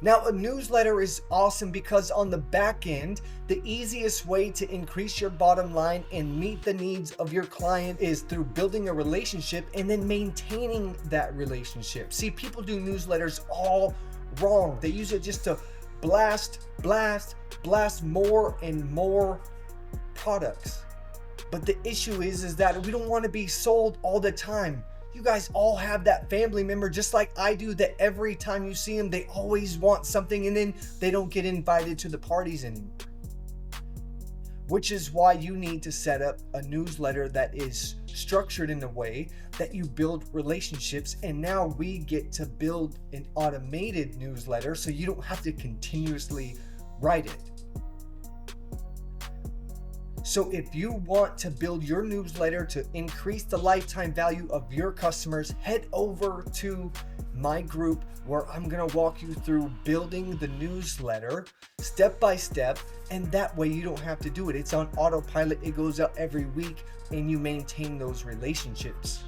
Now, a newsletter is awesome because on the back end, the easiest way to increase your bottom line and meet the needs of your client is through building a relationship and then maintaining that relationship. See, people do newsletters all wrong. They use it just to blast more and more products. But the issue is that we don't want to be sold all the time. You guys all have that family member, just like I do, that every time you see them, they always want something and then they don't get invited to the parties anymore. Which is why you need to set up a newsletter that is structured in a way that you build relationships. And now we get to build an automated newsletter so you don't have to continuously write it. So if you want to build your newsletter to increase the lifetime value of your customers, head over to my group where I'm going to walk you through building the newsletter step by step. And that way you don't have to do it. It's on autopilot. It goes out every week and you maintain those relationships.